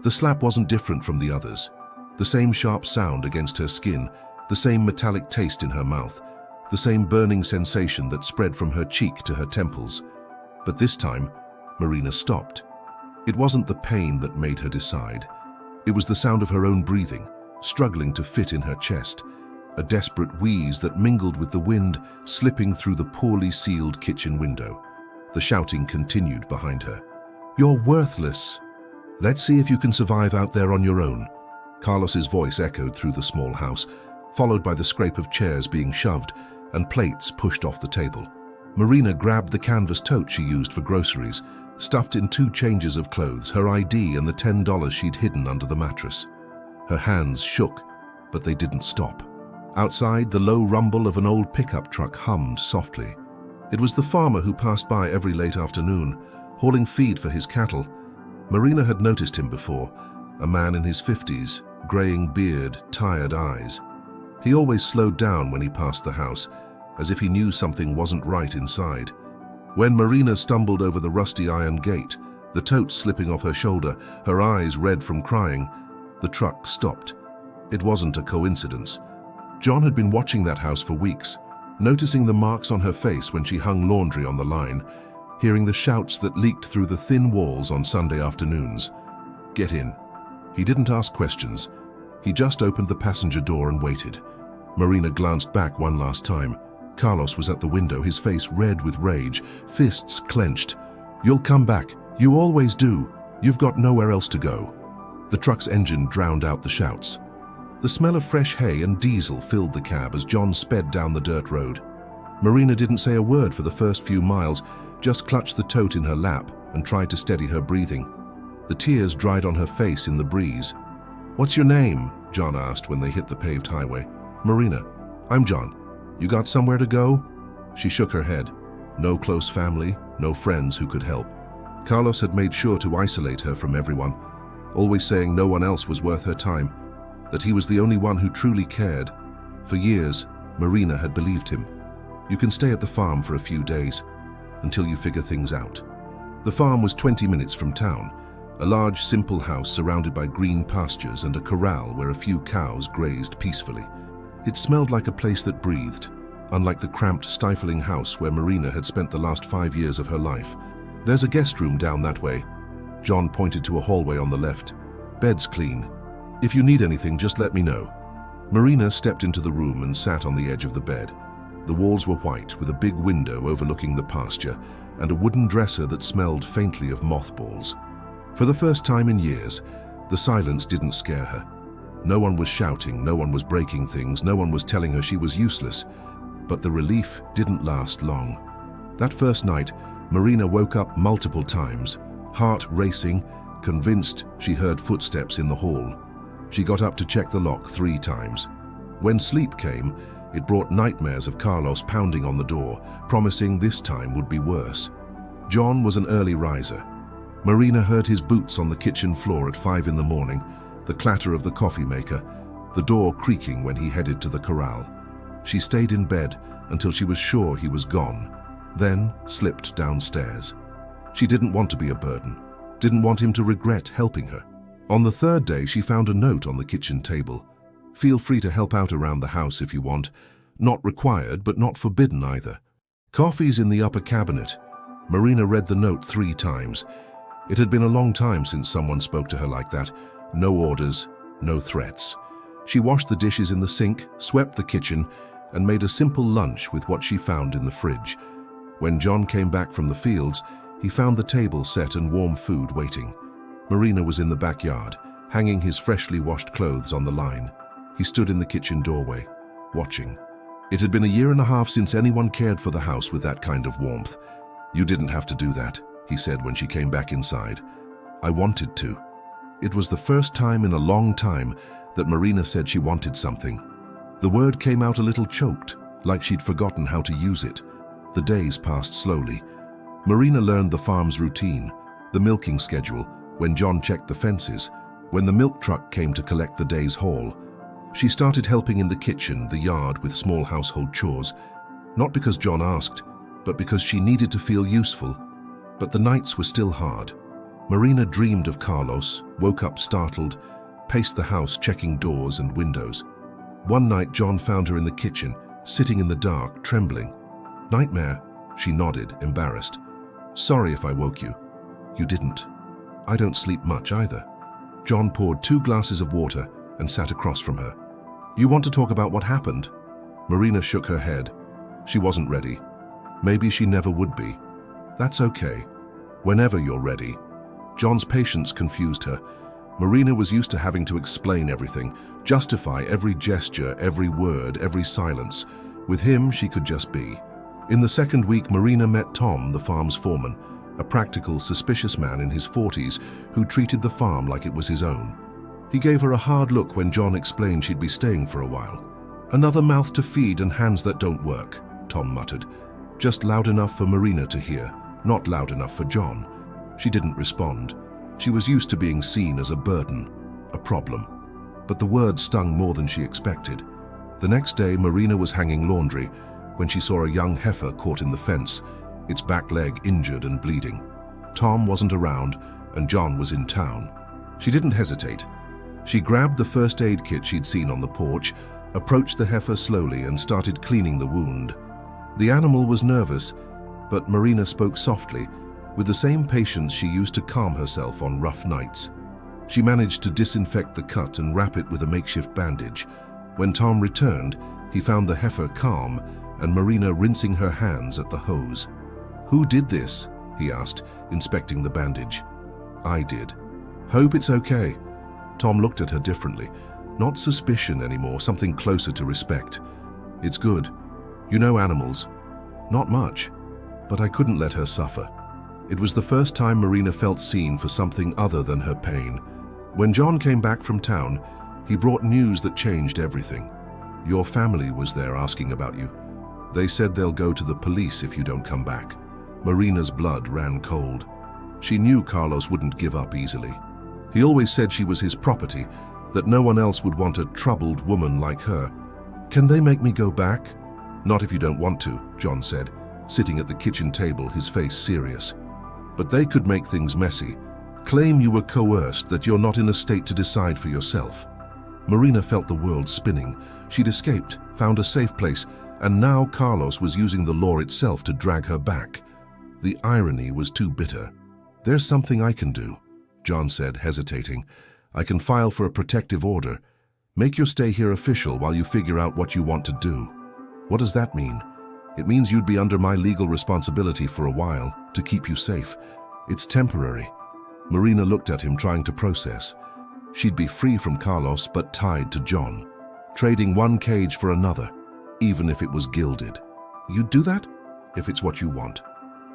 The slap wasn't different from the others. The same sharp sound against her skin, the same metallic taste in her mouth, the same burning sensation that spread from her cheek to her temples. But this time, Marina stopped. It wasn't the pain that made her decide. It was the sound of her own breathing, struggling to fit in her chest, a desperate wheeze that mingled with the wind slipping through the poorly sealed kitchen window. The shouting continued behind her. "You're worthless. Let's see if you can survive out there on your own." Carlos's voice echoed through the small house, followed by the scrape of chairs being shoved and plates pushed off the table. Marina grabbed the canvas tote she used for groceries, stuffed in 2 changes of clothes, her ID and the $10 she'd hidden under the mattress. Her hands shook, but they didn't stop. Outside, the low rumble of an old pickup truck hummed softly. It was the farmer who passed by every late afternoon, hauling feed for his cattle. Marina had noticed him before, a man in his 50s, graying beard, tired eyes. He always slowed down when he passed the house, as if he knew something wasn't right inside. When Marina stumbled over the rusty iron gate, the tote slipping off her shoulder, her eyes red from crying, the truck stopped. It wasn't a coincidence. John had been watching that house for weeks, noticing the marks on her face when she hung laundry on the line, hearing the shouts that leaked through the thin walls on Sunday afternoons. "Get in." He didn't ask questions. He just opened the passenger door and waited. Marina glanced back one last time. Carlos was at the window, his face red with rage, fists clenched. "You'll come back. You always do. You've got nowhere else to go." The truck's engine drowned out the shouts. The smell of fresh hay and diesel filled the cab as John sped down the dirt road. Marina didn't say a word for the first few miles, just clutched the tote in her lap and tried to steady her breathing. The tears dried on her face in the breeze. "What's your name?" John asked when they hit the paved highway. "Marina." "I'm John. You got somewhere to go?" She shook her head. No close family, no friends who could help. Carlos had made sure to isolate her from everyone, always saying no one else was worth her time, that he was the only one who truly cared. For years, Marina had believed him. "You can stay at the farm for a few days, until you figure things out." The farm was 20 minutes from town, a large, simple house surrounded by green pastures and a corral where a few cows grazed peacefully. It smelled like a place that breathed, unlike the cramped, stifling house where Marina had spent the last 5 years of her life. "There's a guest room down that way." John pointed to a hallway on the left. "Bed's clean. If you need anything, just let me know." Marina stepped into the room and sat on the edge of the bed. The walls were white, with a big window overlooking the pasture and a wooden dresser that smelled faintly of mothballs. For the first time in years, the silence didn't scare her. No one was shouting, no one was breaking things, no one was telling her she was useless. But the relief didn't last long. That first night, Marina woke up multiple times, heart racing, convinced she heard footsteps in the hall. She got up to check the lock 3 times. When sleep came, it brought nightmares of Carlos pounding on the door, promising this time would be worse. John was an early riser. Marina heard his boots on the kitchen floor at 5 in the morning, the clatter of the coffee maker, the door creaking when he headed to the corral. She stayed in bed until she was sure he was gone, then slipped downstairs. She didn't want to be a burden, didn't want him to regret helping her. On the 3rd day, she found a note on the kitchen table. "Feel free to help out around the house if you want. Not required, but not forbidden either. Coffee's in the upper cabinet." Marina read the note 3 times. It had been a long time since someone spoke to her like that. No orders, no threats. She washed the dishes in the sink, swept the kitchen, and made a simple lunch with what she found in the fridge. When John came back from the fields, he found the table set and warm food waiting. Marina was in the backyard, hanging his freshly washed clothes on the line. He stood in the kitchen doorway, watching. It had been a 1.5 years since anyone cared for the house with that kind of warmth. "You didn't have to do that," he said when she came back inside. "I wanted to." It was the first time in a long time that Marina said she wanted something. The word came out a little choked, like she'd forgotten how to use it. The days passed slowly. Marina learned the farm's routine, the milking schedule, when John checked the fences, when the milk truck came to collect the day's haul. She started helping in the kitchen, the yard, with small household chores, not because John asked, but because she needed to feel useful. But the nights were still hard. Marina dreamed of Carlos, woke up startled, paced the house checking doors and windows. One night, John found her in the kitchen, sitting in the dark, trembling. "Nightmare?" She nodded, embarrassed. "Sorry if I woke you." "You didn't. I don't sleep much either." John poured 2 glasses of water and sat across from her. "You want to talk about what happened?" Marina shook her head. She wasn't ready. Maybe she never would be. "That's okay. Whenever you're ready." John's patience confused her. Marina was used to having to explain everything, justify every gesture, every word, every silence. With him, she could just be. In the second week, Marina met Tom, the farm's foreman, a practical, suspicious man in his 40s who treated the farm like it was his own. He gave her a hard look when John explained she'd be staying for a while. "Another mouth to feed and hands that don't work," Tom muttered. Just loud enough for Marina to hear, not loud enough for John. She didn't respond. She was used to being seen as a burden, a problem. But the words stung more than she expected. The next day, Marina was hanging laundry when she saw a young heifer caught in the fence, its back leg injured and bleeding. Tom wasn't around, and John was in town. She didn't hesitate. She grabbed the first aid kit she'd seen on the porch, approached the heifer slowly, and started cleaning the wound. The animal was nervous, but Marina spoke softly, with the same patience she used to calm herself on rough nights. She managed to disinfect the cut and wrap it with a makeshift bandage. When Tom returned, he found the heifer calm and Marina rinsing her hands at the hose. "Who did this?" he asked, inspecting the bandage. "I did." "Hope it's okay." Tom looked at her differently. Not suspicion anymore, something closer to respect. "It's good. You know animals." "Not much." But I couldn't let her suffer. It was the first time Marina felt seen for something other than her pain. When John came back from town, he brought news that changed everything. "Your family was there asking about you. They said they'll go to the police if you don't come back." Marina's blood ran cold. She knew Carlos wouldn't give up easily. He always said she was his property, that no one else would want a troubled woman like her. "Can they make me go back?" "Not if you don't want to," John said, sitting at the kitchen table, his face serious. "But they could make things messy. Claim you were coerced, that you're not in a state to decide for yourself." Marina felt the world spinning. She'd escaped, found a safe place, and now Carlos was using the law itself to drag her back. The irony was too bitter. "There's something I can do," John said, hesitating. "I can file for a protective order. Make your stay here official while you figure out what you want to do." "What does that mean?" "It means you'd be under my legal responsibility for a while, to keep you safe. It's temporary." Marina looked at him, trying to process. She'd be free from Carlos, but tied to John, trading one cage for another, even if it was gilded. "You'd do that?" "If it's what you want."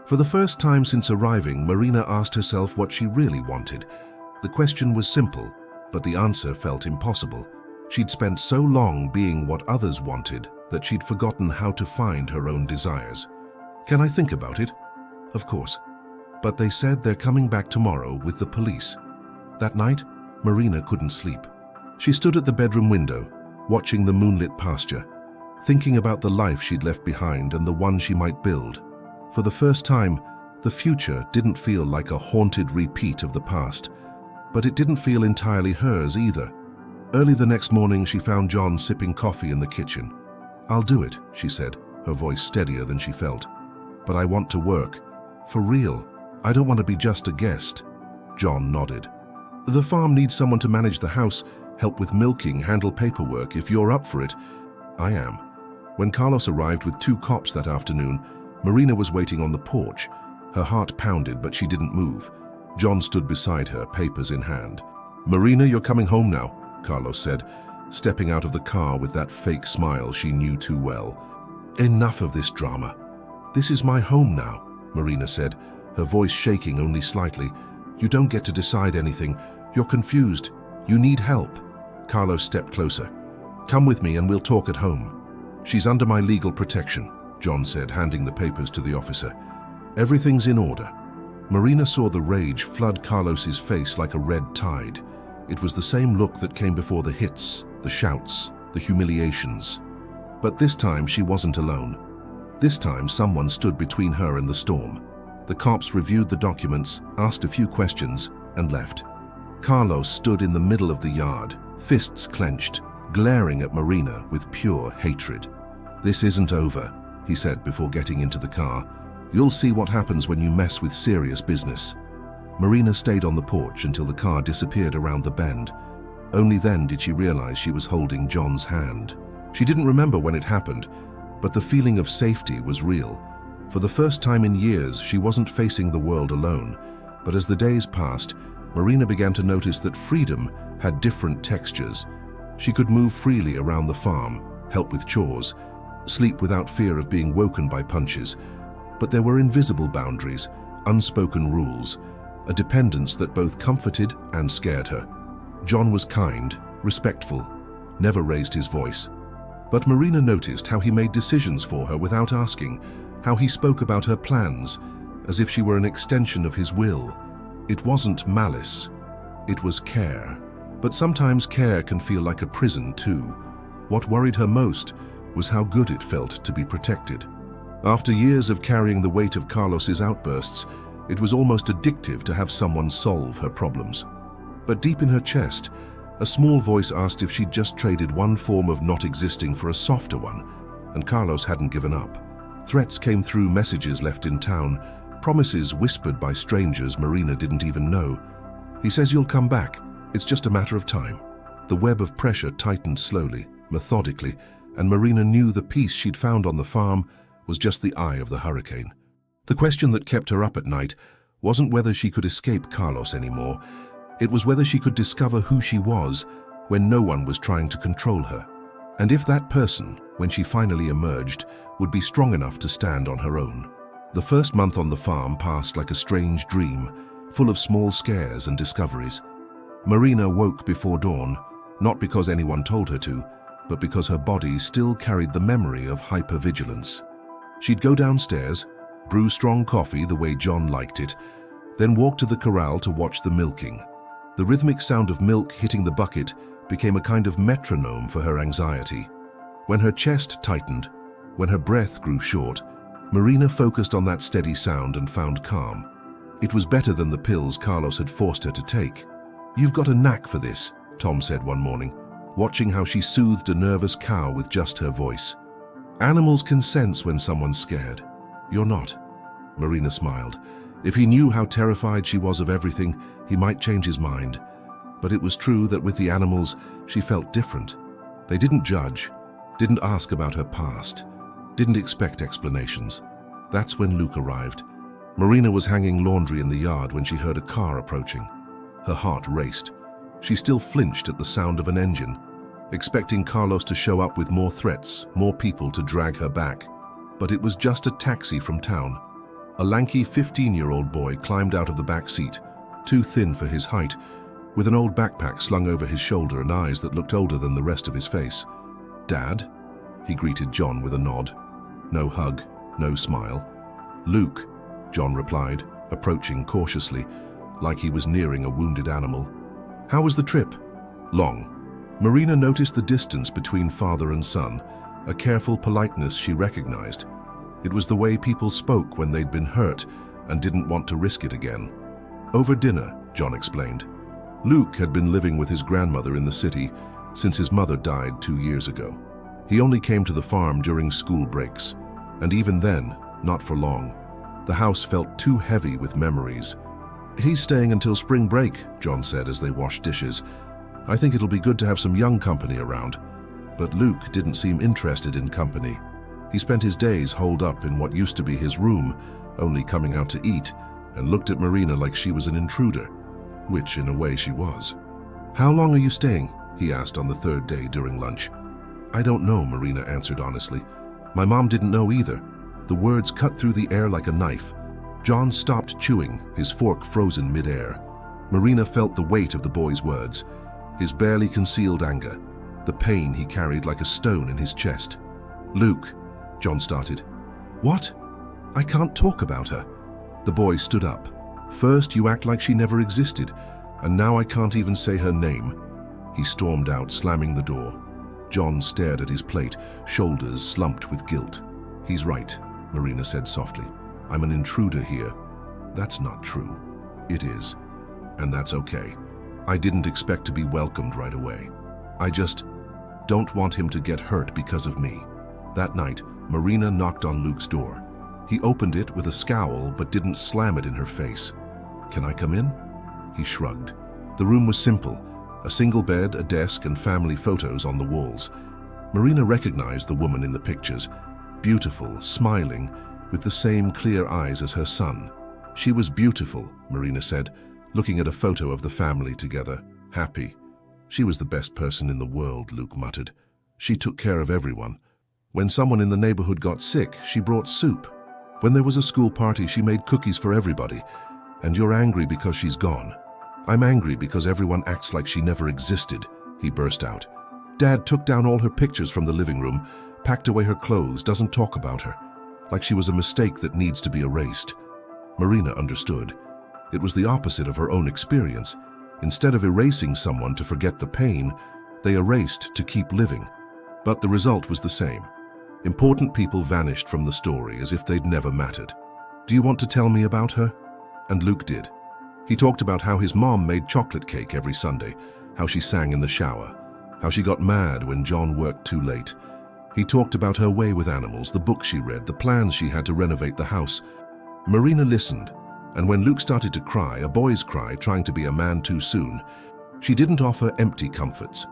For the first time since arriving, Marina asked herself what she really wanted. The question was simple, but the answer felt impossible. She'd spent so long being what others wanted that she'd forgotten how to find her own desires. "Can I think about it?" "Of course." "But they said they're coming back tomorrow with the police." That night, Marina couldn't sleep. She stood at the bedroom window, watching the moonlit pasture, thinking about the life she'd left behind and the one she might build. For the first time, the future didn't feel like a haunted repeat of the past, but it didn't feel entirely hers either. Early the next morning, she found John sipping coffee in the kitchen. "I'll do it," she said, her voice steadier than she felt. "But I want to work. For real. I don't want to be just a guest." John nodded. "The farm needs someone to manage the house, help with milking, handle paperwork. If you're up for it." "I am." When Carlos arrived with 2 cops that afternoon, Marina was waiting on the porch. Her heart pounded, but she didn't move. John stood beside her, papers in hand. "Marina, you're coming home now," Carlos said, stepping out of the car with that fake smile she knew too well. "Enough of this drama." "This is my home now," Marina said, her voice shaking only slightly. "You don't get to decide anything. You're confused. You need help." Carlos stepped closer. "Come with me and we'll talk at home." "She's under my legal protection," John said, handing the papers to the officer. "Everything's in order." Marina saw the rage flood Carlos's face like a red tide. It was the same look that came before the hits, the shouts, the humiliations. But this time she wasn't alone. This time someone stood between her and the storm. The cops reviewed the documents, asked a few questions, and left. Carlos stood in the middle of the yard, fists clenched, glaring at Marina with pure hatred. "This isn't over," he said before getting into the car. "You'll see what happens when you mess with serious business." Marina stayed on the porch until the car disappeared around the bend. Only then did she realize she was holding John's hand. She didn't remember when it happened, but the feeling of safety was real. For the first time in years, she wasn't facing the world alone. But as the days passed, Marina began to notice that freedom had different textures. She could move freely around the farm, help with chores, sleep without fear of being woken by punches. But there were invisible boundaries, unspoken rules, a dependence that both comforted and scared her. John was kind, respectful, never raised his voice. But Marina noticed how he made decisions for her without asking, how he spoke about her plans, as if she were an extension of his will. It wasn't malice, it was care. But sometimes care can feel like a prison too. What worried her most was how good it felt to be protected. After years of carrying the weight of Carlos's outbursts, it was almost addictive to have someone solve her problems. But deep in her chest, a small voice asked if she'd just traded one form of not existing for a softer one, and Carlos hadn't given up. Threats came through messages left in town, promises whispered by strangers Marina didn't even know. "He says you'll come back. It's just a matter of time." The web of pressure tightened slowly, methodically, and Marina knew the peace she'd found on the farm was just the eye of the hurricane. The question that kept her up at night wasn't whether she could escape Carlos anymore. It was whether she could discover who she was when no one was trying to control her. And if that person, when she finally emerged, would be strong enough to stand on her own. The first month on the farm passed like a strange dream, full of small scares and discoveries. Marina woke before dawn, not because anyone told her to, but because her body still carried the memory of hypervigilance. She'd go downstairs, brew strong coffee the way John liked it, then walk to the corral to watch the milking. The rhythmic sound of milk hitting the bucket became a kind of metronome for her anxiety. When her chest tightened, when her breath grew short, Marina focused on that steady sound and found calm. It was better than the pills Carlos had forced her to take. "You've got a knack for this," Tom said one morning, watching how she soothed a nervous cow with just her voice. "Animals can sense when someone's scared. You're not." Marina smiled. If he knew how terrified she was of everything, he might change his mind. But it was true that with the animals, she felt different. They didn't judge, didn't ask about her past, didn't expect explanations. That's when Luke arrived. Marina was hanging laundry in the yard when she heard a car approaching. Her heart raced. She still flinched at the sound of an engine, expecting Carlos to show up with more threats, more people to drag her back. But it was just a taxi from town. A lanky 15-year-old boy climbed out of the back seat, too thin for his height, with an old backpack slung over his shoulder and eyes that looked older than the rest of his face. "Dad?" He greeted John with a nod. No hug, no smile. "Luke," John replied, approaching cautiously, like he was nearing a wounded animal. "How was the trip?" "Long." Marina noticed the distance between father and son, a careful politeness she recognized. It was the way people spoke when they'd been hurt and didn't want to risk it again. "Over dinner," John explained. Luke had been living with his grandmother in the city since his mother died 2 years ago. He only came to the farm during school breaks, and even then, not for long. The house felt too heavy with memories. "He's staying until spring break," John said as they washed dishes. "I think it'll be good to have some young company around." But Luke didn't seem interested in company. He spent his days holed up in what used to be his room, only coming out to eat, and looked at Marina like she was an intruder, which in a way she was. "How long are you staying?" he asked on the third day during lunch. "I don't know," Marina answered honestly. "My mom didn't know either." The words cut through the air like a knife. John stopped chewing, his fork frozen mid-air. Marina felt the weight of the boy's words, his barely concealed anger, the pain he carried like a stone in his chest. "Luke," John started. "What? I can't talk about her." The boy stood up. "First you act like she never existed, and now I can't even say her name." He stormed out, slamming the door. John stared at his plate, shoulders slumped with guilt. "He's right," Marina said softly. "I'm an intruder here. That's not true. It is. And that's okay. I didn't expect to be welcomed right away. I just don't want him to get hurt because of me. That night, Marina knocked on Luke's door. He opened it with a scowl but didn't slam it in her face. "Can I come in?" He shrugged. The room was simple. A single bed, a desk, and family photos on the walls. Marina recognized the woman in the pictures. Beautiful, smiling, with the same clear eyes as her son. She was beautiful, Marina said, looking at a photo of the family together, happy. She was the best person in the world, Luke muttered. She took care of everyone. When someone in the neighborhood got sick, she brought soup. When there was a school party, she made cookies for everybody. And you're angry because she's gone. I'm angry because everyone acts like she never existed, he burst out. Dad took down all her pictures from the living room, packed away her clothes, doesn't talk about her. Like she was a mistake that needs to be erased. Marina understood. It was the opposite of her own experience. Instead of erasing someone to forget the pain, they erased to keep living. But the result was the same. Important people vanished from the story as if they'd never mattered. Do you want to tell me about her? And Luke did. He talked about how his mom made chocolate cake every Sunday, how she sang in the shower, how she got mad when John worked too late. He talked about her way with animals, the books she read, the plans she had to renovate the house. Marina listened, and when Luke started to cry, a boy's cry, trying to be a man too soon, she didn't offer empty comforts.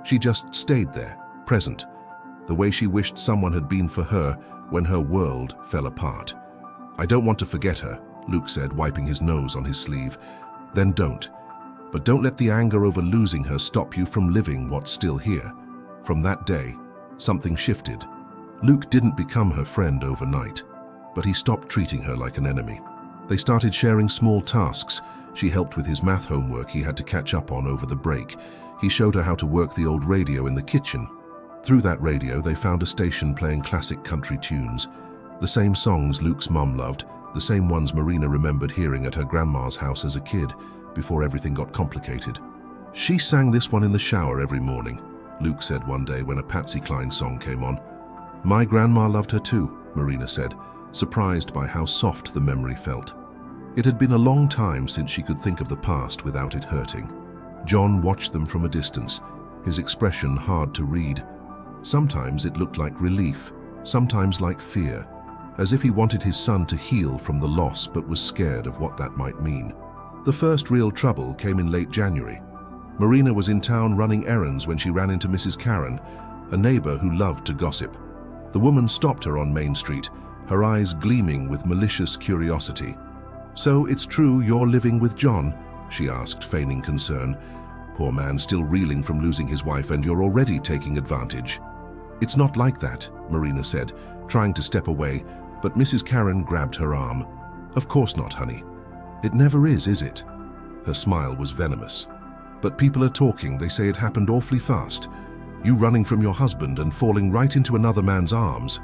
She just stayed there, present, the way she wished someone had been for her when her world fell apart. I don't want to forget her, Luke said, wiping his nose on his sleeve. Then don't. But don't let the anger over losing her stop you from living what's still here. From that day, something shifted. Luke didn't become her friend overnight, but he stopped treating her like an enemy. They started sharing small tasks. She helped with his math homework he had to catch up on over the break. He showed her how to work the old radio in the kitchen. Through that radio, they found a station playing classic country tunes. The same songs Luke's mom loved, the same ones Marina remembered hearing at her grandma's house as a kid, before everything got complicated. She sang this one in the shower every morning, Luke said one day when a Patsy Cline song came on. My grandma loved her too, Marina said, surprised by how soft the memory felt. It had been a long time since she could think of the past without it hurting. John watched them from a distance, his expression hard to read. Sometimes it looked like relief, sometimes like fear, as if he wanted his son to heal from the loss but was scared of what that might mean. The first real trouble came in late January. Marina was in town running errands when she ran into Mrs. Karen, a neighbor who loved to gossip. The woman stopped her on Main Street, her eyes gleaming with malicious curiosity. So it's true you're living with John? She asked, feigning concern. Poor man, still reeling from losing his wife, and you're already taking advantage. It's not like that, Marina said, trying to step away, but Mrs. Karen grabbed her arm. Of course not, honey. It never is it? Her smile was venomous. But people are talking, they say it happened awfully fast. You running from your husband and falling right into another man's arms.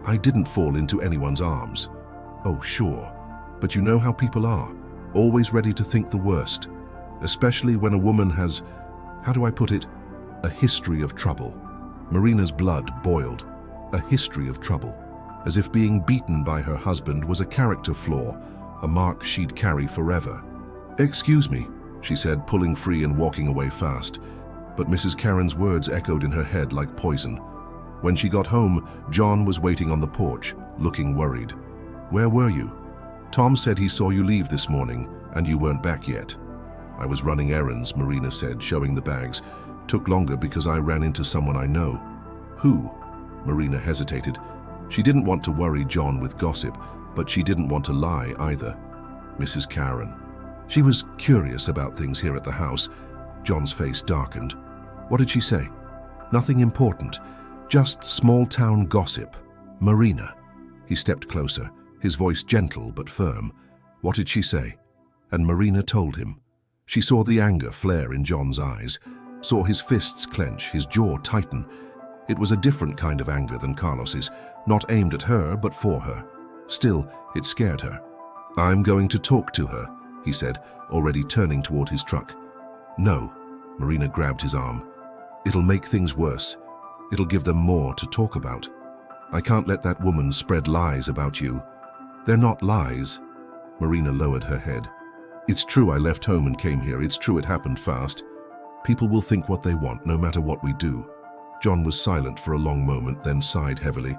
I didn't fall into anyone's arms. Oh, sure. But you know how people are, always ready to think the worst. Especially when a woman has, how do I put it, a history of trouble. Marina's blood boiled. A history of trouble. As if being beaten by her husband was a character flaw, a mark she'd carry forever. Excuse me, she said, pulling free and walking away fast. But Mrs. Karen's words echoed in her head like poison. When she got home, John was waiting on the porch, looking worried. Where were you? Tom said he saw you leave this morning, and you weren't back yet. I was running errands, Marina said, showing the bags. Took longer because I ran into someone I know. Who? Marina hesitated. She didn't want to worry John with gossip, but she didn't want to lie either. Mrs. Karen. She was curious about things here at the house. John's face darkened. What did she say? Nothing important. Just small-town gossip. Marina. He stepped closer, his voice gentle but firm. What did she say? And Marina told him. She saw the anger flare in John's eyes, saw his fists clench, his jaw tighten. It was a different kind of anger than Carlos's, not aimed at her but for her. Still, it scared her. I'm going to talk to her, he said, already turning toward his truck. No, Marina grabbed his arm. It'll make things worse. It'll give them more to talk about. I can't let that woman spread lies about you. They're not lies. Marina lowered her head. It's true I left home and came here. It's true it happened fast. People will think what they want, no matter what we do. John was silent for a long moment, then sighed heavily.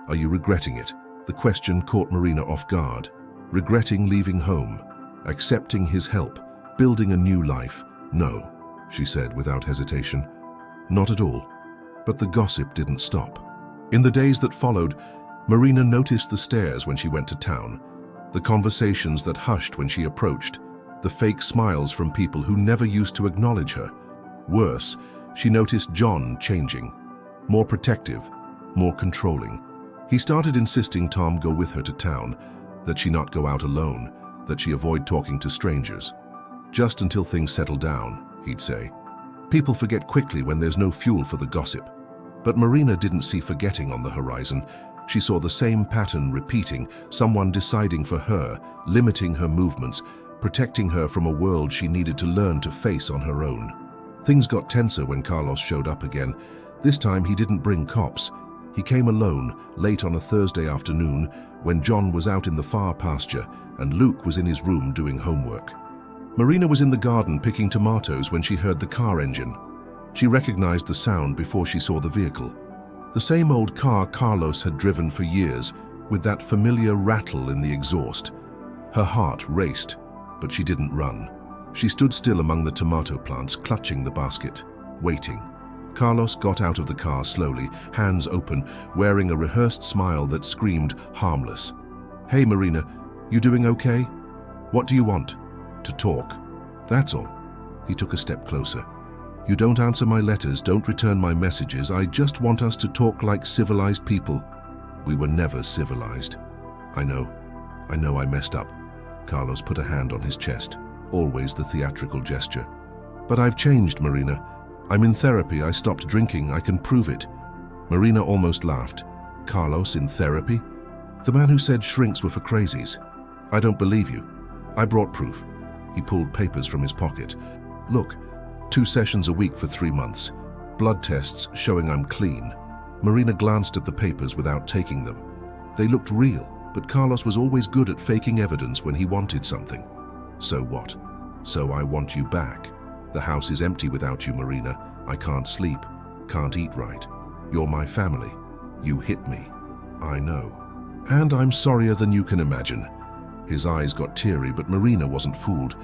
Are you regretting it? The question caught Marina off guard. Regretting leaving home, accepting his help, building a new life. No, she said without hesitation. Not at all. But the gossip didn't stop. In the days that followed, Marina noticed the stares when she went to town, the conversations that hushed when she approached, the fake smiles from people who never used to acknowledge her. Worse, she noticed John changing, more protective, more controlling. He started insisting Tom go with her to town, that she not go out alone, that she avoid talking to strangers. Just until things settle down, he'd say. People forget quickly when there's no fuel for the gossip. But Marina didn't see forgetting on the horizon. She saw the same pattern repeating, someone deciding for her, limiting her movements, protecting her from a world she needed to learn to face on her own. Things got tenser when Carlos showed up again. This time he didn't bring cops. He came alone, late on a Thursday afternoon, when John was out in the far pasture and Luke was in his room doing homework. Marina was in the garden picking tomatoes when she heard the car engine. She recognized the sound before she saw the vehicle. The same old car Carlos had driven for years, with that familiar rattle in the exhaust. Her heart raced, but she didn't run. She stood still among the tomato plants, clutching the basket, waiting. Carlos got out of the car slowly, hands open, wearing a rehearsed smile that screamed harmless. Hey Marina, you doing okay? What do you want? To talk. That's all. He took a step closer. You don't answer my letters, don't return my messages. I just want us to talk like civilized people. We were never civilized. I know I messed up. Carlos put a hand on his chest, always the theatrical gesture. But I've changed, Marina. I'm in therapy, I stopped drinking, I can prove it. Marina almost laughed. Carlos in therapy? The man who said shrinks were for crazies. I don't believe you. I brought proof. He pulled papers from his pocket. Look, 2 sessions a week for 3 months. Blood tests showing I'm clean. Marina glanced at the papers without taking them. They looked real, but Carlos was always good at faking evidence when he wanted something. So what? So I want you back. The house is empty without you, Marina. I can't sleep, can't eat right. You're my family. You hit me. I know. And I'm sorrier than you can imagine. His eyes got teary, but Marina wasn't fooled.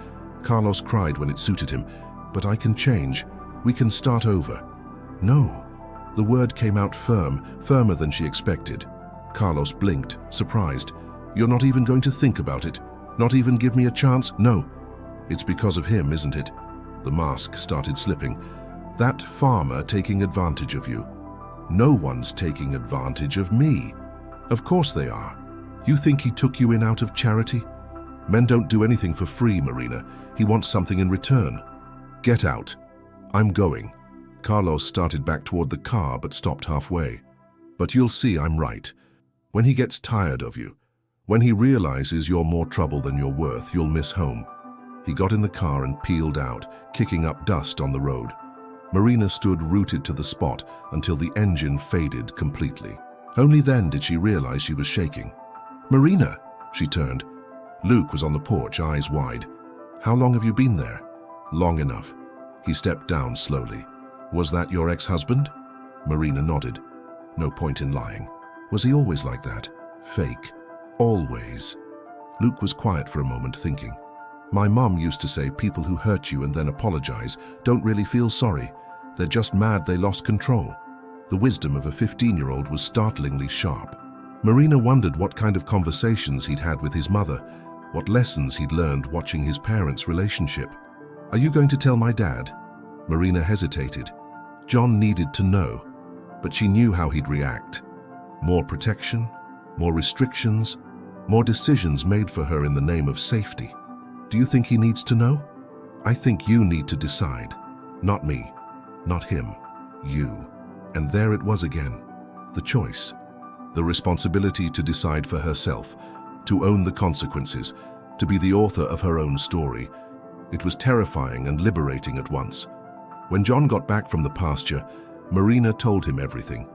Carlos cried when it suited him. But I can change. We can start over. No. The word came out firm, firmer than she expected. Carlos blinked, surprised. You're not even going to think about it? Not even give me a chance? No. It's because of him, isn't it? The mask started slipping. That farmer taking advantage of you. No one's taking advantage of me. Of course they are. You think he took you in out of charity? Men don't do anything for free, Marina. He wants something in return. Get out. I'm going. Carlos started back toward the car but stopped halfway. But you'll see I'm right. When he gets tired of you, when he realizes you're more trouble than you're worth, you'll miss home. He got in the car and peeled out, kicking up dust on the road. Marina stood rooted to the spot until the engine faded completely. Only then did she realize she was shaking. Marina, she turned. Luke was on the porch, eyes wide. How long have you been there? Long enough. He stepped down slowly. Was that your ex-husband? Marina nodded. No point in lying. Was he always like that? Fake. Always. Luke was quiet for a moment, thinking. My mum used to say people who hurt you and then apologize don't really feel sorry. They're just mad they lost control. The wisdom of a 15-year-old was startlingly sharp. Marina wondered what kind of conversations he'd had with his mother, what lessons he'd learned watching his parents' relationship. Are you going to tell my dad? Marina hesitated. John needed to know, but she knew how he'd react. More protection, more restrictions, more decisions made for her in the name of safety. Do you think he needs to know? I think you need to decide. Not me, not him, you. And there it was again, the choice. The responsibility to decide for herself, to own the consequences, to be the author of her own story. It was terrifying and liberating at once. When John got back from the pasture, Marina told him everything.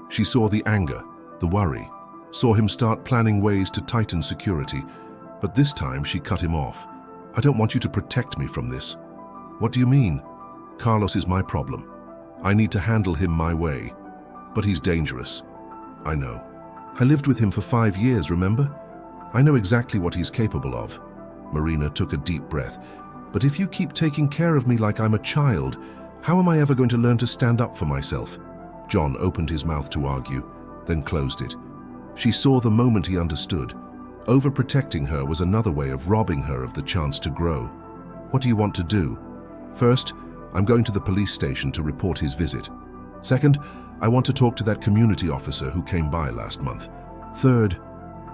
She saw the anger, the worry, saw him start planning ways to tighten security, But this time she cut him off. "I don't want you to protect me from this." "What do you mean?" "Carlos is my problem. I need to handle him my way. But he's dangerous." "I know. I lived with him for 5 years, remember? I know exactly what he's capable of." Marina took a deep breath. "But if you keep taking care of me like I'm a child, how am I ever going to learn to stand up for myself?" John opened his mouth to argue, then closed it. She saw the moment he understood. Overprotecting her was another way of robbing her of the chance to grow. "What do you want to do?" "First, I'm going to the police station to report his visit. Second, I want to talk to that community officer who came by last month. Third,"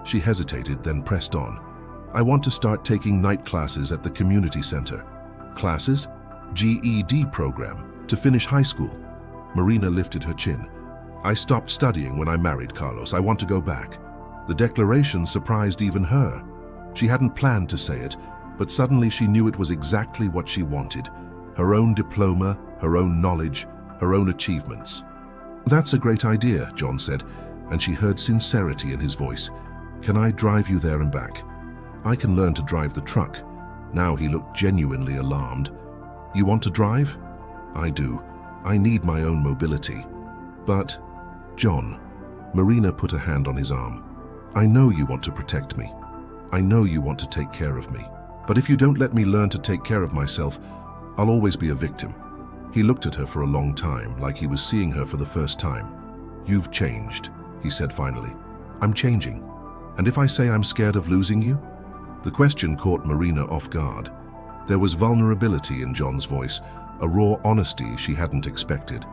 she hesitated, then pressed on, "I want to start taking night classes at the community center." "Classes?" "GED program, to finish high school." Marina lifted her chin. "I stopped studying when I married Carlos. I want to go back." The declaration surprised even her. She hadn't planned to say it, but suddenly she knew it was exactly what she wanted. Her own diploma, her own knowledge, her own achievements. "That's a great idea," John said, and she heard sincerity in his voice. "Can I drive you there and back?" "I can learn to drive the truck." Now he looked genuinely alarmed. "You want to drive?" "I do. I need my own mobility." "But, John," Marina put a hand on his arm, "I know you want to protect me. I know you want to take care of me. But if you don't let me learn to take care of myself, I'll always be a victim." He looked at her for a long time, like he was seeing her for the first time. "You've changed," he said finally. "I'm changing. And if I say I'm scared of losing you?" The question caught Marina off guard. There was vulnerability in John's voice, a raw honesty she hadn't expected.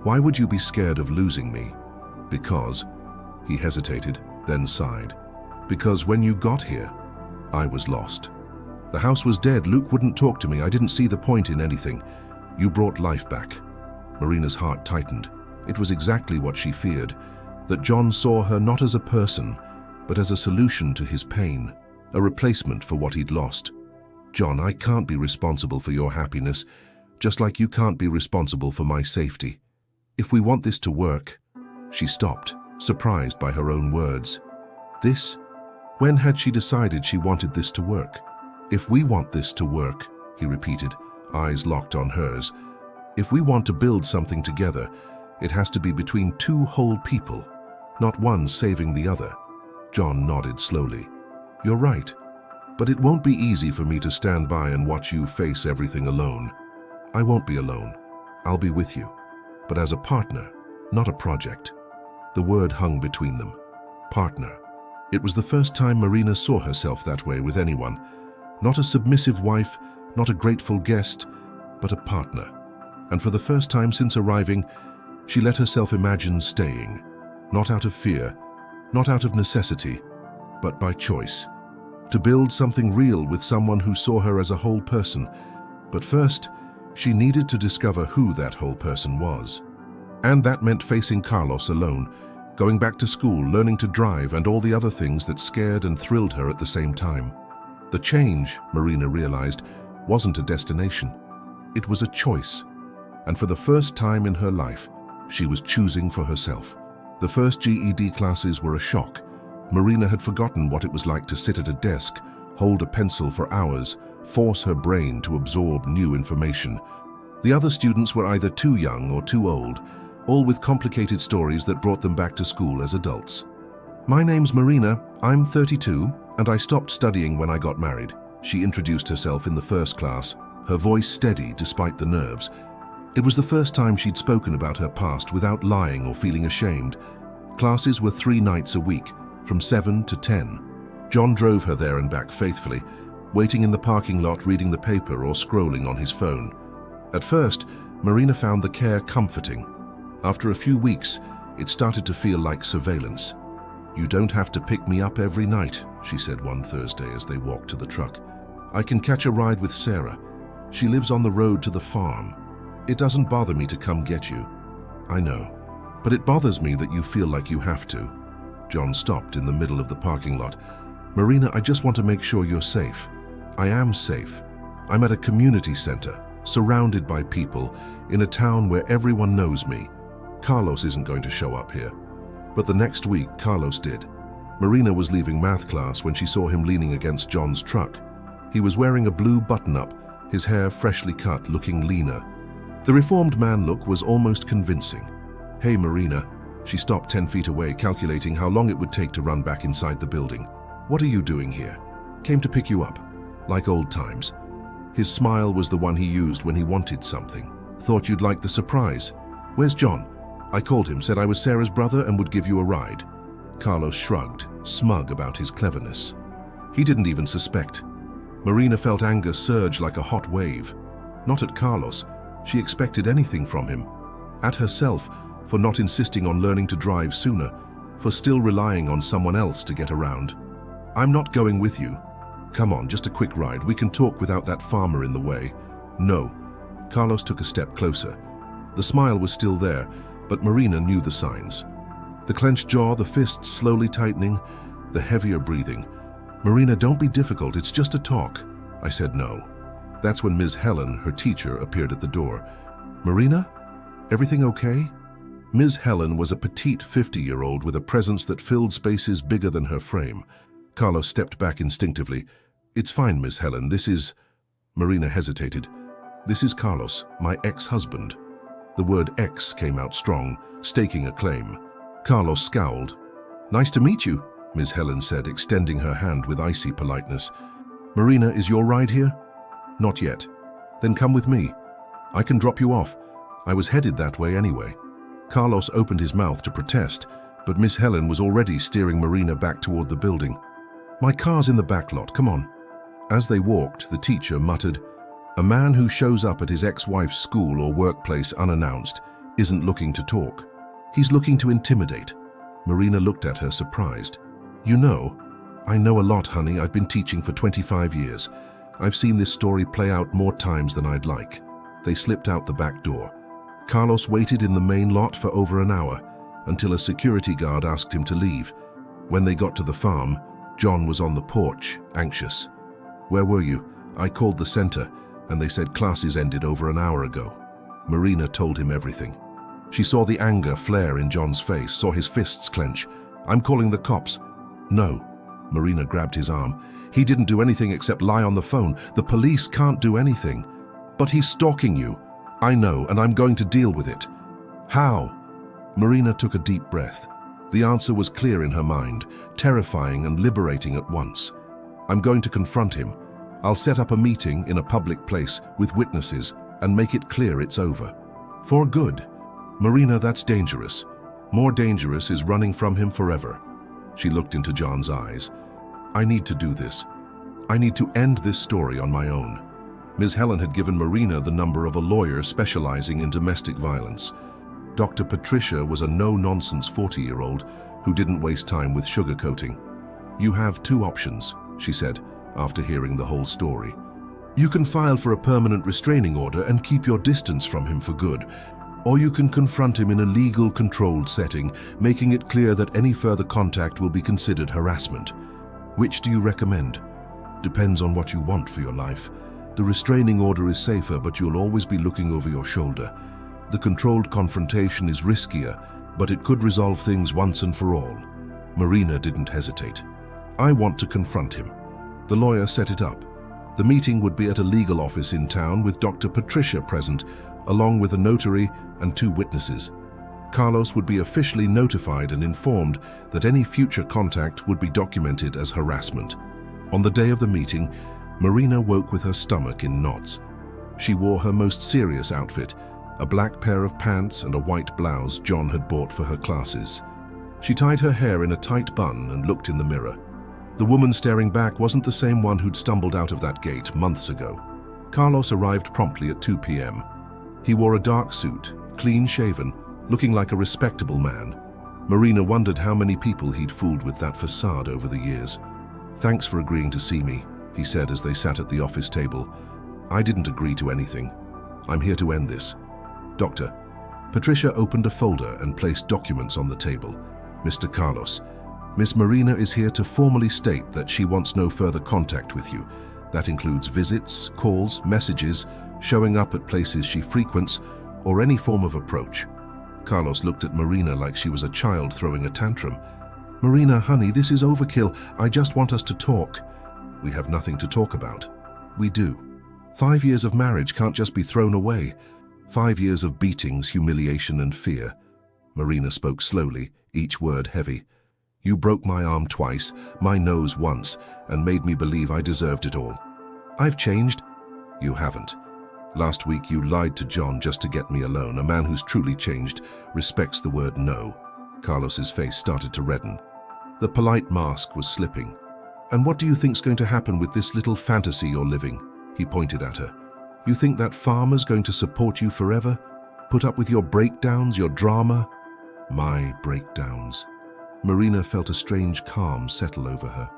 "Why would you be scared of losing me?" "Because," he hesitated, then sighed, "because when you got here, I was lost. The house was dead. Luke wouldn't talk to me. I didn't see the point in anything. You brought life back." Marina's heart tightened. It was exactly what she feared, that John saw her not as a person, but as a solution to his pain, a replacement for what he'd lost. "John, I can't be responsible for your happiness, just like you can't be responsible for my safety. If we want this to work..." She stopped, surprised by her own words. This? When had she decided she wanted this to work? "If we want this to work," he repeated, eyes locked on hers. "If we want to build something together, it has to be between two whole people, not one saving the other." John nodded slowly. "You're right. But it won't be easy for me to stand by and watch you face everything alone. I won't be alone. I'll be with you. But as a partner, not a project." The word hung between them. Partner. It was the first time Marina saw herself that way with anyone. Not a submissive wife, not a grateful guest, but a partner. And for the first time since arriving, she let herself imagine staying. Not out of fear, not out of necessity, but by choice. To build something real with someone who saw her as a whole person. But first, she needed to discover who that whole person was. And that meant facing Carlos alone, going back to school, learning to drive, and all the other things that scared and thrilled her at the same time. The change, Marina realized, wasn't a destination. It was a choice. And for the first time in her life, she was choosing for herself. The first GED classes were a shock. Marina had forgotten what it was like to sit at a desk, hold a pencil for hours, force her brain to absorb new information. The other students were either too young or too old, all with complicated stories that brought them back to school as adults. "My name's Marina, I'm 32, and I stopped studying when I got married." She introduced herself in the first class, her voice steady despite the nerves. It was the first time she'd spoken about her past without lying or feeling ashamed. Classes were 3 nights a week, from 7 to 10. John drove her there and back faithfully, waiting in the parking lot reading the paper or scrolling on his phone. At first, Marina found the care comforting. After a few weeks, it started to feel like surveillance. "You don't have to pick me up every night," she said one Thursday as they walked to the truck. "I can catch a ride with Sarah. She lives on the road to the farm. It doesn't bother me to come get you." "I know, but it bothers me that you feel like you have to." John stopped in the middle of the parking lot. "Marina, I just want to make sure you're safe." "I am safe. I'm at a community center, surrounded by people, in a town where everyone knows me. Carlos isn't going to show up here." But the next week, Carlos did. Marina was leaving math class when she saw him leaning against John's truck. He was wearing a blue button-up, his hair freshly cut, looking leaner. The reformed man look was almost convincing. "Hey, Marina." She stopped 10 feet away, calculating how long it would take to run back inside the building. "What are you doing here?" "Came to pick you up." Like old times. His smile was the one he used when he wanted something. "Thought you'd like the surprise." "Where's John?" "I called him, said I was Sarah's brother and would give you a ride." Carlos shrugged, smug about his cleverness. He didn't even suspect. Marina felt anger surge like a hot wave. Not at Carlos. She expected anything from him. At herself, for not insisting on learning to drive sooner, for still relying on someone else to get around. "I'm not going with you." "Come on, just a quick ride. We can talk without that farmer in the way." "No." Carlos took a step closer. The smile was still there, but Marina knew the signs. The clenched jaw, the fists slowly tightening, the heavier breathing. "Marina, don't be difficult, it's just a talk." I said no. That's when Ms. Helen, her teacher, appeared at the door. "Marina? Everything okay?" Ms. Helen was a petite 50-year-old with a presence that filled spaces bigger than her frame. Carlos stepped back instinctively. "It's fine, Ms. Helen, this is..." Marina hesitated. "This is Carlos, my ex-husband." The word ex came out strong, staking a claim. Carlos scowled. "Nice to meet you," Ms. Helen said, extending her hand with icy politeness. "Marina, is your ride here?" "Not yet." "Then come with me. I can drop you off. I was headed that way anyway." Carlos opened his mouth to protest, but Miss Helen was already steering Marina back toward the building. "My car's in the back lot, come on." As they walked, the teacher muttered, "A man who shows up at his ex-wife's school or workplace unannounced isn't looking to talk. He's looking to intimidate." Marina looked at her, surprised. "You know?" "I know a lot, honey. I've been teaching for 25 years. I've seen this story play out more times than I'd like." They slipped out the back door. Carlos waited in the main lot for over an hour, until a security guard asked him to leave. When they got to the farm, John was on the porch, anxious. "Where were you?" "I called the center, and they said classes ended over an hour ago." Marina told him everything. She saw the anger flare in John's face, saw his fists clench. "I'm calling the cops." "No." Marina grabbed his arm. "He didn't do anything except lie on the phone. The police can't do anything." "But he's stalking you." "I know, and I'm going to deal with it." "How?" Marina took a deep breath. The answer was clear in her mind, terrifying and liberating at once. "I'm going to confront him. I'll set up a meeting in a public place with witnesses and make it clear it's over. For good." "Marina, that's dangerous. More dangerous is running from him forever." She looked into John's eyes. "I need to do this. I need to end this story on my own." Ms. Helen had given Marina the number of a lawyer specializing in domestic violence. Dr. Patricia was a no-nonsense 40-year-old who didn't waste time with sugarcoating. "You have two options," she said, after hearing the whole story. "You can file for a permanent restraining order and keep your distance from him for good. Or you can confront him in a legal, controlled setting, making it clear that any further contact will be considered harassment. Which do you recommend? Depends on what you want for your life. The restraining order is safer, but you'll always be looking over your shoulder. The controlled confrontation is riskier, but it could resolve things once and for all." Marina didn't hesitate. "I want to confront him." The lawyer set it up. The meeting would be at a legal office in town with Dr. Patricia present, along with a notary and 2 witnesses. Carlos would be officially notified and informed that any future contact would be documented as harassment. On the day of the meeting, Marina woke with her stomach in knots. She wore her most serious outfit, a black pair of pants and a white blouse John had bought for her classes. She tied her hair in a tight bun and looked in the mirror. The woman staring back wasn't the same one who'd stumbled out of that gate months ago. Carlos arrived promptly at 2 p.m. He wore a dark suit, clean-shaven, looking like a respectable man. Marina wondered how many people he'd fooled with that facade over the years. "Thanks for agreeing to see me," he said as they sat at the office table. "I didn't agree to anything. I'm here to end this." "Doctor." Patricia opened a folder and placed documents on the table. "Mr. Carlos, Miss Marina is here to formally state that she wants no further contact with you. That includes visits, calls, messages, showing up at places she frequents, or any form of approach." Carlos looked at Marina like she was a child throwing a tantrum. Marina, honey, this is overkill. I just want us to talk. We have nothing to talk about. We do. 5 years of marriage can't just be thrown away. 5 years of beatings, humiliation, and fear. Marina spoke slowly, each word heavy. You broke my arm twice, my nose once, and made me believe I deserved it all. I've changed. You haven't. Last week you lied to John just to get me alone. A man who's truly changed respects the word no. Carlos's face started to redden. The polite mask was slipping. And what do you think's going to happen with this little fantasy you're living? He pointed at her. You think that farmer's going to support you forever? Put up with your breakdowns, your drama? My breakdowns. Marina felt a strange calm settle over her.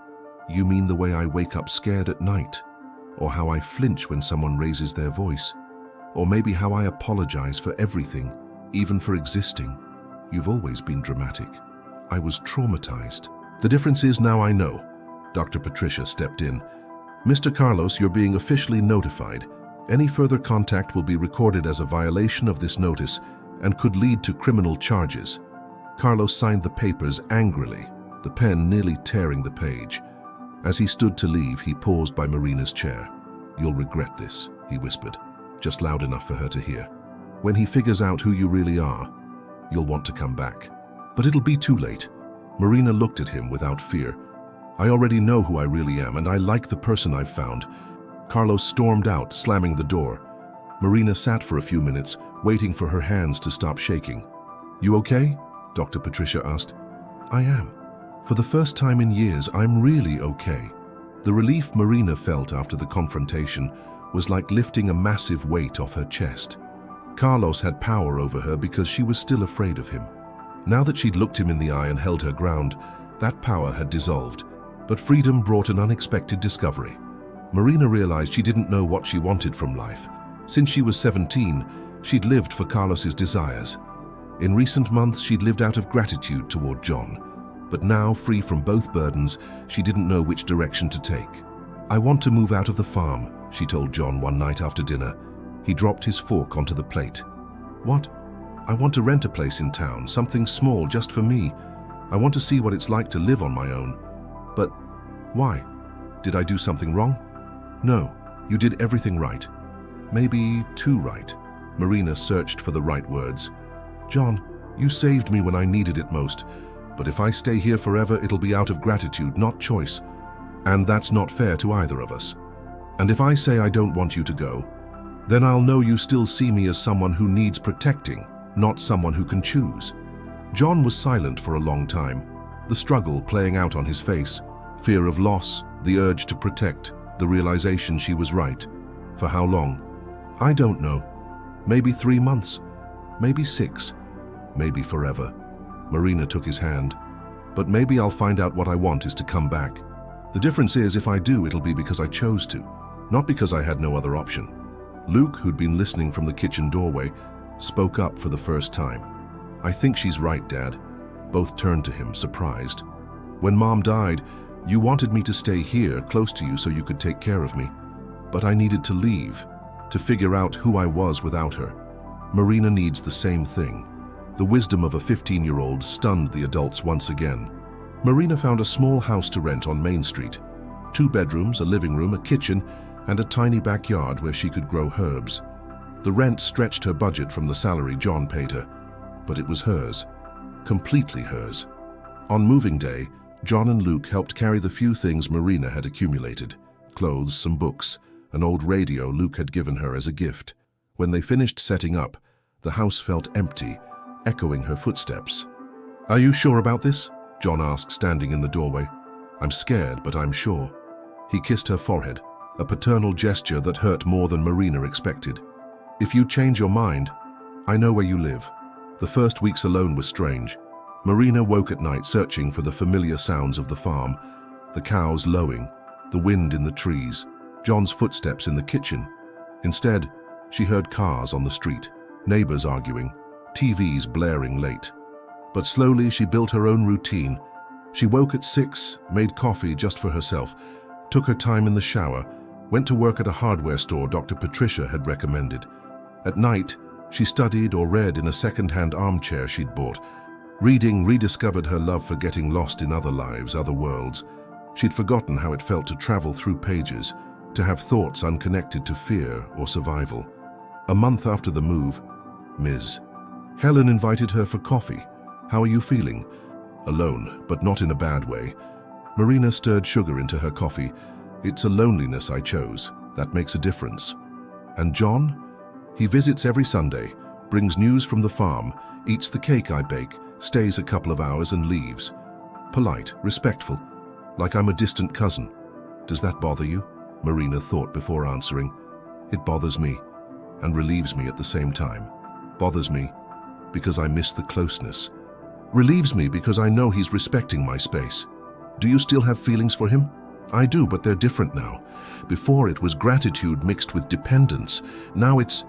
You mean the way I wake up scared at night? Or how I flinch when someone raises their voice? Or maybe how I apologize for everything, even for existing? You've always been dramatic. I was traumatized. The difference is now I know. Dr. Patricia stepped in. Mr. Carlos, you're being officially notified. Any further contact will be recorded as a violation of this notice and could lead to criminal charges. Carlos signed the papers angrily, the pen nearly tearing the page. As he stood to leave, he paused by Marina's chair. You'll regret this, he whispered, just loud enough for her to hear. When he figures out who you really are, you'll want to come back. But it'll be too late. Marina looked at him without fear. I already know who I really am, and I like the person I've found. Carlos stormed out, slamming the door. Marina sat for a few minutes, waiting for her hands to stop shaking. You okay? Dr. Patricia asked. I am. For the first time in years, I'm really okay. The relief Marina felt after the confrontation was like lifting a massive weight off her chest. Carlos had power over her because she was still afraid of him. Now that she'd looked him in the eye and held her ground, that power had dissolved, but freedom brought an unexpected discovery. Marina realized she didn't know what she wanted from life. Since she was 17, she'd lived for Carlos's desires. In recent months, she'd lived out of gratitude toward John. But now, free from both burdens, she didn't know which direction to take. I want to move out of the farm, she told John one night after dinner. He dropped his fork onto the plate. What? I want to rent a place in town, something small just for me. I want to see what it's like to live on my own. But why? Did I do something wrong? No, you did everything right. Maybe too right. Marina searched for the right words. John, you saved me when I needed it most. But if I stay here forever, it'll be out of gratitude, not choice. And that's not fair to either of us. And if I say I don't want you to go, then I'll know you still see me as someone who needs protecting, not someone who can choose. John was silent for a long time, the struggle playing out on his face. Fear of loss, the urge to protect, the realization she was right. For how long? I don't know. Maybe 3 months, maybe 6, maybe forever. Marina took his hand. But maybe I'll find out what I want is to come back. The difference is, if I do, it'll be because I chose to, not because I had no other option. Luke, who'd been listening from the kitchen doorway, spoke up for the first time. I think she's right, Dad. Both turned to him, surprised. When Mom died, you wanted me to stay here, close to you, so you could take care of me. But I needed to leave, to figure out who I was without her. Marina needs the same thing. The wisdom of a 15-year-old stunned the adults once again. Marina found a small house to rent on Main Street. 2 bedrooms, a living room, a kitchen, and a tiny backyard where she could grow herbs. The rent stretched her budget from the salary John paid her, but it was hers, completely hers. On moving day, John and Luke helped carry the few things Marina had accumulated: clothes, some books, an old radio Luke had given her as a gift. When they finished setting up, the house felt empty, echoing her footsteps. Are you sure about this? John asked, standing in the doorway. I'm scared, but I'm sure. He kissed her forehead, a paternal gesture that hurt more than Marina expected. If you change your mind, I know where you live. The first weeks alone were strange. Marina woke at night searching for the familiar sounds of the farm, the cows lowing, the wind in the trees, John's footsteps in the kitchen. Instead, she heard cars on the street, neighbors arguing, TVs blaring late. But slowly she built her own routine. She woke at 6, made coffee just for herself, took her time in the shower, went to work at a hardware store Dr. Patricia had recommended. At night, she studied or read in a second-hand armchair she'd bought. Reading rediscovered her love for getting lost in other lives, other worlds. She'd forgotten how it felt to travel through pages, to have thoughts unconnected to fear or survival. A month after the move, Ms. Helen invited her for coffee. "How are you feeling?" "Alone, but not in a bad way." Marina stirred sugar into her coffee. "It's a loneliness I chose. That makes a difference." "And John?" "He visits every Sunday, brings news from the farm, eats the cake I bake, stays a couple of hours and leaves. Polite, respectful, like I'm a distant cousin." "Does that bother you?" Marina thought before answering. "It bothers me, and relieves me at the same time. Bothers me because I miss the closeness. Relieves me because I know he's respecting my space." "Do you still have feelings for him?" "I do, but they're different now. Before it was gratitude mixed with dependence. Now it's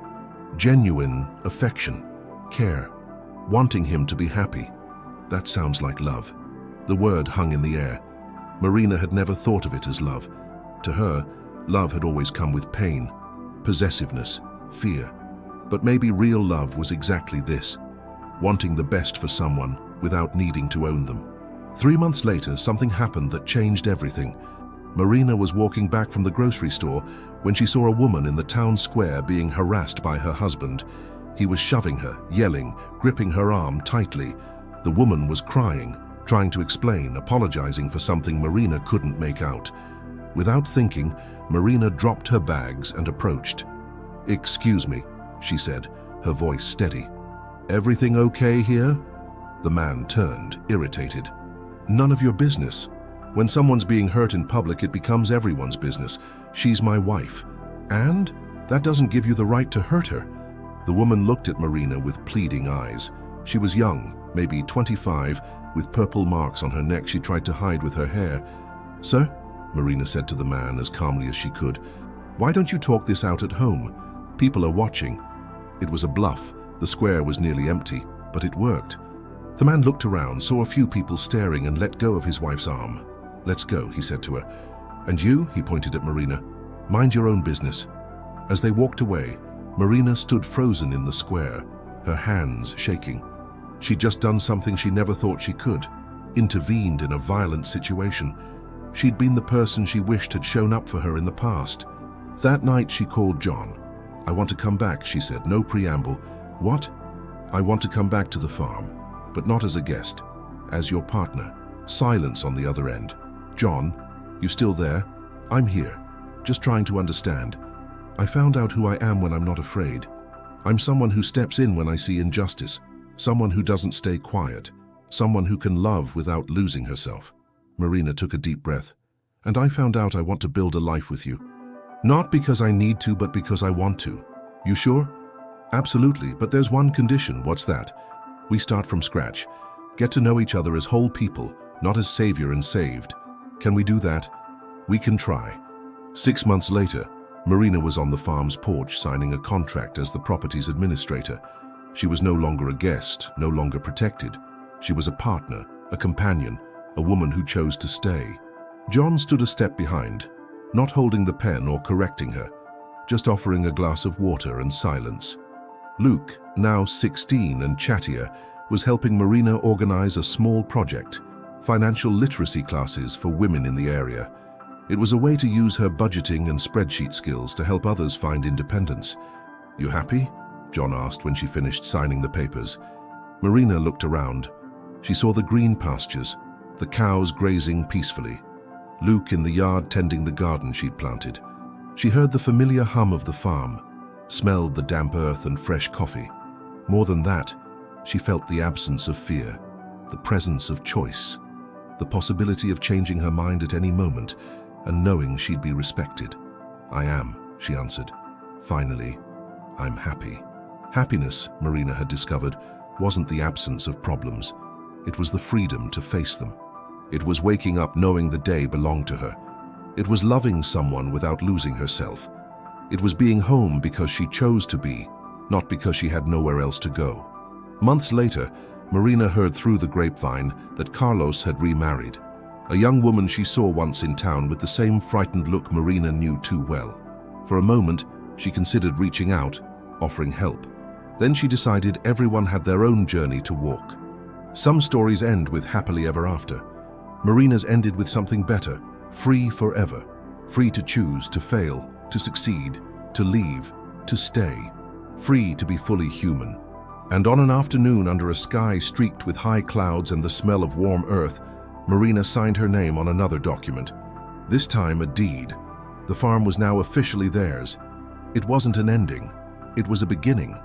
genuine affection, care, wanting him to be happy." That sounds like love. The word hung in the air. Marina had never thought of it as love. To her, love had always come with pain, possessiveness, fear. But maybe real love was exactly this, wanting the best for someone without needing to own them. 3 months later, something happened that changed everything. Marina was walking back from the grocery store when she saw a woman in the town square being harassed by her husband. He was shoving her, yelling, gripping her arm tightly. The woman was crying, trying to explain, apologizing for something Marina couldn't make out. Without thinking, Marina dropped her bags and approached. "Excuse me," she said, her voice steady. "Everything okay here?" The man turned, irritated. "None of your business. When someone's being hurt in public, it becomes everyone's business. She's my wife. And that doesn't give you the right to hurt her." The woman looked at Marina with pleading eyes. She was young, maybe 25, with purple marks on her neck she tried to hide with her hair. "Sir," Marina said to the man as calmly as she could, "why don't you talk this out at home? People are watching." It was a bluff. The square was nearly empty, but it worked. The man looked around, saw a few people staring, and let go of his wife's arm. "Let's go," he said to her. "And you," he pointed at Marina, "mind your own business." As they walked away, Marina stood frozen in the square, her hands shaking. She'd just done something she never thought she could, intervened in a violent situation. She'd been the person she wished had shown up for her in the past. That night she called John. "I want to come back," she said, no preamble. "What?" "I want to come back to the farm, but not as a guest, as your partner." Silence on the other end. "John, you still there?" "I'm here, just trying to understand. I found out who I am when I'm not afraid. I'm someone who steps in when I see injustice, someone who doesn't stay quiet, someone who can love without losing herself." Marina took a deep breath. "And I found out I want to build a life with you. Not because I need to, but because I want to." "You sure?" "Absolutely, but there's one condition." "What's that?" "We start from scratch. Get to know each other as whole people, not as savior and saved. Can we do that?" "We can try." 6 months later, Marina was on the farm's porch signing a contract as the property's administrator. She was no longer a guest, no longer protected. She was a partner, a companion, a woman who chose to stay. John stood a step behind, not holding the pen or correcting her, just offering a glass of water and silence. Luke, now 16 and chattier, was helping Marina organize a small project, financial literacy classes for women in the area. It was a way to use her budgeting and spreadsheet skills to help others find independence. "You happy?" John asked when she finished signing the papers. Marina looked around. She saw the green pastures, the cows grazing peacefully, Luke in the yard tending the garden she'd planted. She heard the familiar hum of the farm, smelled the damp earth and fresh coffee. More than that, she felt the absence of fear, the presence of choice, the possibility of changing her mind at any moment, and knowing she'd be respected. "I am," she answered. "Finally, I'm happy." Happiness, Marina had discovered, wasn't the absence of problems. It was the freedom to face them. It was waking up knowing the day belonged to her. It was loving someone without losing herself. It was being home because she chose to be, not because she had nowhere else to go. Months later, Marina heard through the grapevine that Carlos had remarried, a young woman she saw once in town with the same frightened look Marina knew too well. For a moment, she considered reaching out, offering help. Then she decided everyone had their own journey to walk. Some stories end with happily ever after. Marina's ended with something better, free forever, free to choose, to fail, to succeed, to leave, to stay, free to be fully human. And on an afternoon under a sky streaked with high clouds and the smell of warm earth, Marina signed her name on another document. This time a deed. The farm was now officially theirs. It wasn't an ending. It was a beginning.